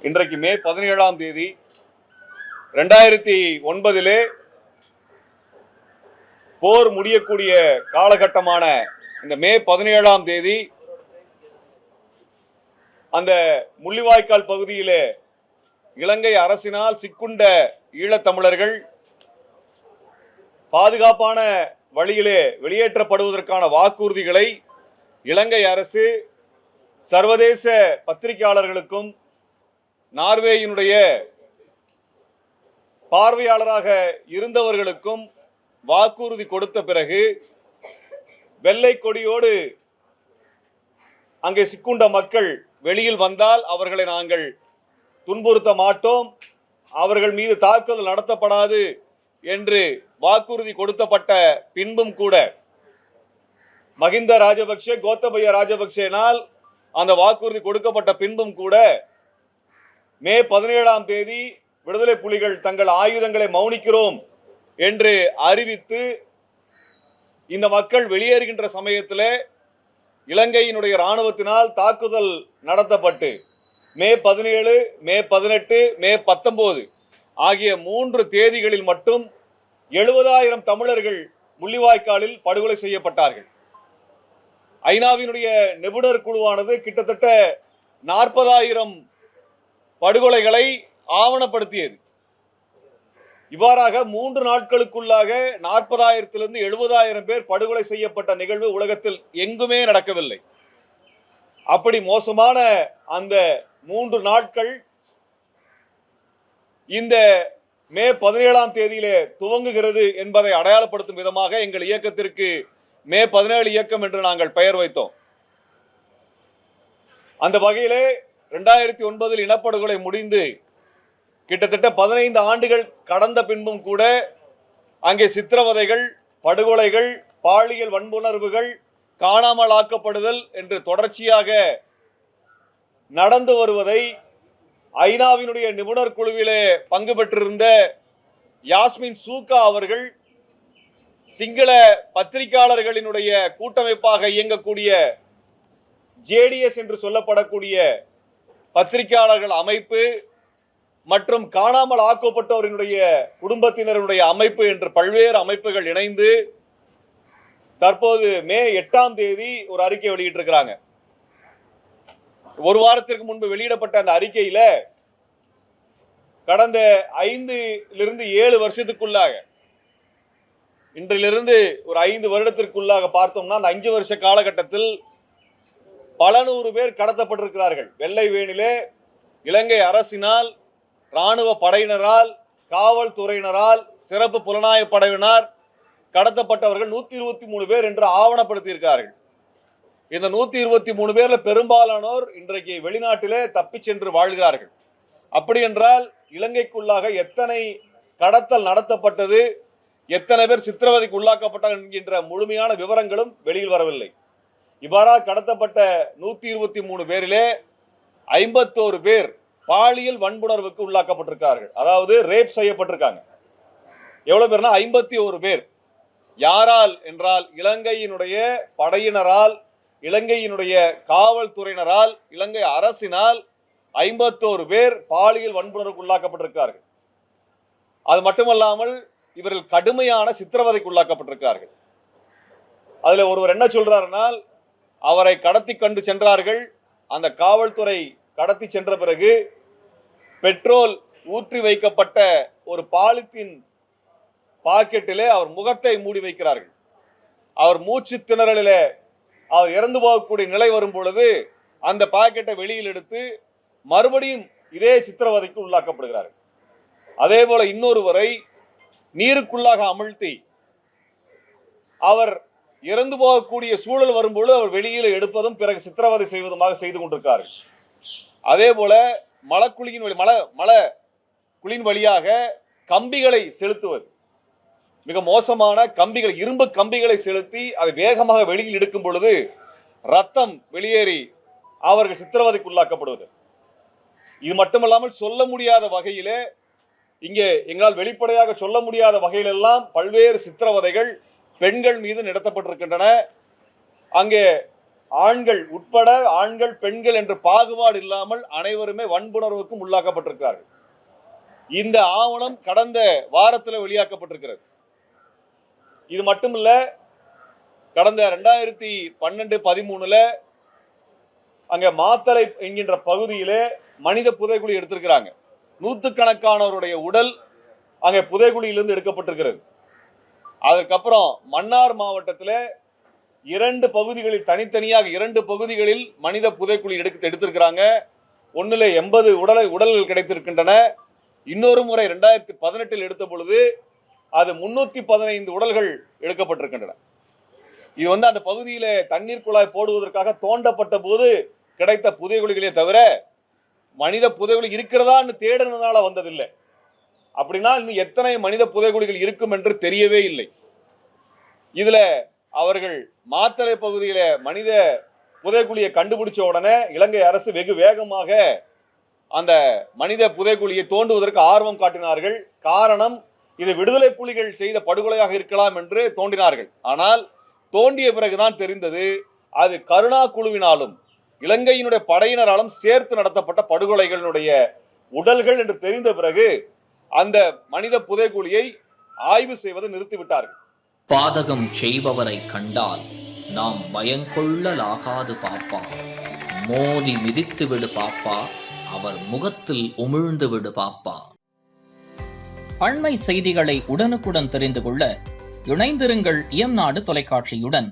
இன்றைக்கு மே 17ஆம் தேதி 2009 போர் முடியக்கூடிய காலகட்டமான இந்த மே 17ஆம் தேதி அந்த முள்ளிவாய்க்கால் பகுதியிலே இலங்கை அரசினால் சிக்குண்ட ஈழத்தமிழர்கள் பாதுகாப்பான வழியிலே வெளியேற்றப்படுவதற்கான வாக்குறுதிகளை இலங்கை அரசு சர்வதேச பத்திரிகையாளர்களுக்கும் நார்வேயினுடைய பார்வையாளராக இருந்தவர்களுக்கும் வாக்குறுதி கொடுத்த பிறகு வெள்ளை கொடியோடு அங்கே சிக்குண்ட மக்கள் வெளியில் வந்தால் அவர்களை நாங்கள் துன்புறுத்த மாட்டோம், அவர்கள் மீது தாக்குதல் நடத்தப்படாது என்று வாக்குறுதி கொடுக்கப்பட்ட பின்பும் கூட மஹிந்த ராஜபக்ஷ கோத்தபய ராஜபக்சேனால் அந்த வாக்குறுதி கொடுக்கப்பட்ட பின்பும் கூட மே 17ஆம் தேதி விடுதலை புலிகள் தங்கள் ஆயுதங்களை மௌனிக்கிறோம் என்று அறிவித்து இந்த மக்கள் வெளியேறுகின்ற சமயத்தில் இலங்கையினுடைய இராணுவத்தினால் தாக்குதல் நடத்தப்பட்டு மே 17, மே 18, மே 19 ஆகிய 3 தேதிகளில் மட்டும் 70,000 தமிழர்கள் முள்ளிவாய்க்காலில் படுகொலை செய்யப்பட்டார்கள். ஐநாவினுடைய நிபுணர் குழுவானது கிட்டத்தட்ட 40,000 படுகொலைகளை ஆவணப்படுத்தியது. இவ்வாறாக 3 நாட்களுக்குள்ளாக 40,000 70,000 பேர் படுகொலை செய்யப்பட்ட நிகழ்வு உலகத்தில் எங்குமே நடக்கவில்லை. அப்படி மோசமான அந்த 3 நாட்கள் இந்த மே 17ஆம் தேதியிலே துவங்குகிறது என்பதை அடையாளப்படுத்தும் விதமாக எங்கள் இயக்கத்திற்கு மே 17 இயக்கம் என்று நாங்கள் பெயர் வைத்தோம். அந்த வகையிலே 2009 இனப்படுகொலை முடிந்து கிட்டத்தட்ட 15 ஆண்டுகள் கடந்த பின்பும் கூட அங்கே சித்திரவதைகள், படுகொலைகள், பாலியல் வன்புணர்வுகள், காணாமல் ஆக்கப்படுதல் என்று தொடர்ச்சியாக நடந்து வருவதை ஐநாவினுடைய நிபுணர் குழுவிலே பங்கு பெற்றிருந்த யாஸ்மின் சூக்கா அவர்கள் சிங்கள பத்திரிகையாளர்களினுடைய கூட்டமைப்பாக இயங்கக்கூடிய ஜேடிஎஸ் என்று சொல்லப்படக்கூடிய பத்திரிகையாளர்கள் அமைப்பு மற்றும் காணாமல் ஆக்கப்பட்டவர்களுடைய குடும்பத்தினருடைய அமைப்பு என்று பல்வேறு அமைப்புகள் இணைந்து தற்போது மே 8ஆம் தேதி ஒரு அறிக்கை வெளியிட்டிருக்கிறாங்க. ஒரு வாரத்திற்கு முன்பு வெளியிடப்பட்ட அந்த அறிக்கையில கடந்த 5-7 வருஷத்துக்குள்ளாக இன்றிலிருந்து ஒரு 5 வருடத்திற்குள்ளாக பார்த்தோம்னா அந்த 5 வருஷ காலகட்டத்தில் பல நூறு பேர் கடத்தப்பட்டிருக்கிறார்கள். வெள்ளை வேணிலே இலங்கை அரசினால், இராணுவ படையினரால், காவல்துறையினரால், சிறப்பு புலனாய்வு படையினர் கடத்தப்பட்டவர்கள் 123 பேர் என்று ஆவணப்படுத்தியிருக்கிறார்கள். இந்த 123 பேர்ல பெரும்பாலானோர் இன்றைக்கு வெளிநாட்டிலே தப்பி சென்று வாழ்கிறார்கள். அப்படி என்றால் இலங்கைக்குள்ளாக எத்தனை கடத்தல் நடத்தப்பட்டது, எத்தனை பேர் சித்திரவதைக்கு உள்ளாக்கப்பட்டார்கள் என்கின்ற முழுமையான விவரங்களும் வெளியில் வரவில்லை. இவ்வாறாக கடத்தப்பட்ட 123 பேரிலே 51 பேர் பாலியல் வன்புணர்வுக்கு உள்ளாக்கப்பட்டிருக்கார்கள். அதாவது ரேப் செய்யப்பட்டிருக்காங்க. எவ்வளவு பேர்னா 51 பேர். யாரால் என்றால் இலங்கையினுடைய படையினரால், இலங்கையினுடைய காவல்துறையினரால், இலங்கை அரசினால் 51 பேர் பாலியல் வன்புணர்வுக்கு உள்ளாக்கப்பட்டிருக்கிறார்கள். அது மட்டுமல்லாமல் இவர்கள் கடுமையான சித்திரவதைக்கு உள்ளாக்கப்பட்டிருக்கிறார்கள். அதுல ஒருவர் என்ன சொல்றாருனால், அவரை கடத்தி கண்டு சென்றார்கள். அந்த காவல்துறை கடத்தி சென்ற பிறகு பெட்ரோல் ஊற்றி வைக்கப்பட்ட ஒரு பாலித்தீன் பாக்கெட்டிலே அவர் முகத்தை மூடி வைக்கிறார்கள். அவர் மூச்சு திணறலிலே அவர் இறந்து போகக்கூடிய நிலை வரும் பொழுது அந்த பாக்கெட்டை வெளியில் எடுத்து மறுபடியும் இதே சித்திரவதைக்கு உள்ளாக்கப்படுகிறார்கள். அதே போல இன்னொருவரை நீருக்குள்ளாக அமிழ்த்தி அவர் இறந்து போகக்கூடிய சூழல் வரும்போது அவர் வெளியில எடுப்பதும் பிறகு சித்திரவதை செய்வதுமாக செய்து கொண்டிருக்கிறார்கள். அதே போல மலக்குழியின் வழியாக கம்பிகளை செலுத்துவது, மிக மோசமான கம்பிகள், இரும்பு கம்பிகளை செலுத்தி அதை வேகமாக வெளியில் எடுக்கும் பொழுது ரத்தம் வெளியேறி அவர்கள் சித்திரவதைக்கு உள்ளாக்கப்படுவது. இது மட்டுமல்லாமல் சொல்ல முடியாத வகையிலே, இங்கே எங்களால் வெளிப்படையாக சொல்ல முடியாத வகையிலெல்லாம் பல்வேறு சித்திரவதைகள் பெண்கள் மீது நடத்தப்பட்டிருக்கின்றன. அங்கே ஆண்கள் உட்பட ஆண்கள் பெண்கள் என்று பாகுபாடு இல்லாமல் அனைவருமே வன்புணர்வுக்கும் உள்ளாக்கப்பட்டிருக்கிறார்கள். இந்த ஆவணம் கடந்த வாரத்தில் வெளியாக்கப்பட்டிருக்கிறது. இது மட்டுமல்ல, கடந்த 2012-13 அங்க மாத்தலை என்கின்ற பகுதியிலே மனித புதைகுழி எடுத்திருக்கிறாங்க. நூற்றுக்கணக்கானவருடைய உடல் அங்கே புதைகுழியிலிருந்து எடுக்கப்பட்டிருக்கிறது. அதற்கப்புறம் மன்னார் மாவட்டத்தில் 2 பகுதிகளில் தனித்தனியாக 2 பகுதிகளில் மனித புதைக்குழி எடுத்திருக்கிறாங்க. ஒன்னுல 80 உடல்கள் கிடைத்திருக்கின்றன. இன்னொரு முறை 2018 எடுத்த பொழுது அது 315 உடல்கள் எடுக்கப்பட்டிருக்கின்றன. இது அந்த பகுதியில தண்ணீர் குழாய் போடுவதற்காக தோண்டப்பட்ட போது கிடைத்த புதைகுழிகளே தவிர மனித புதைகுழி இருக்கிறதான்னு தேடினதால வந்ததில்லை. அப்படின்னா இன்னும் எத்தனை மனித புதைகுழிகள் இருக்கும் என்று தெரியவே இல்லை. இதுல அவர்கள் மாத்தறை பகுதியில மனித புதைக்குழியை கண்டுபிடிச்ச உடனே இலங்கை அரசு வெகு வேகமாக அந்த மனித புதைக்குழியை தோண்டுவதற்கு ஆர்வம் காட்டினார்கள். காரணம், இது விடுதலை புலிகள் செய்த படுகொலையாக இருக்கலாம் என்று தோண்டினார்கள். ஆனால் தோண்டிய பிறகுதான் தெரிந்தது அது கருணா குழுவினாலும் இலங்கையினுடைய படையினராலும் சேர்த்து நடத்தப்பட்ட படுகொலைகளுடைய உடல்கள் என்று தெரிந்த பிறகு அந்த மனித புதைக்குழியை ஆய்வு செய்வதை நிறுத்திவிட்டார்கள். பாதகம் செய்பவரை கண்டால் நாம் பயங்கொள்ளலாகாது பாப்பா, மோதி மிதித்து விடு பாப்பா, அவர் முகத்தில் உமிழ்ந்து விடு பாப்பா. அண்மை செய்திகளை உடனுக்குடன் தெரிந்து கொள்ள இணைந்திருங்கள் இயம்நாடு தொலைக்காட்சியுடன்.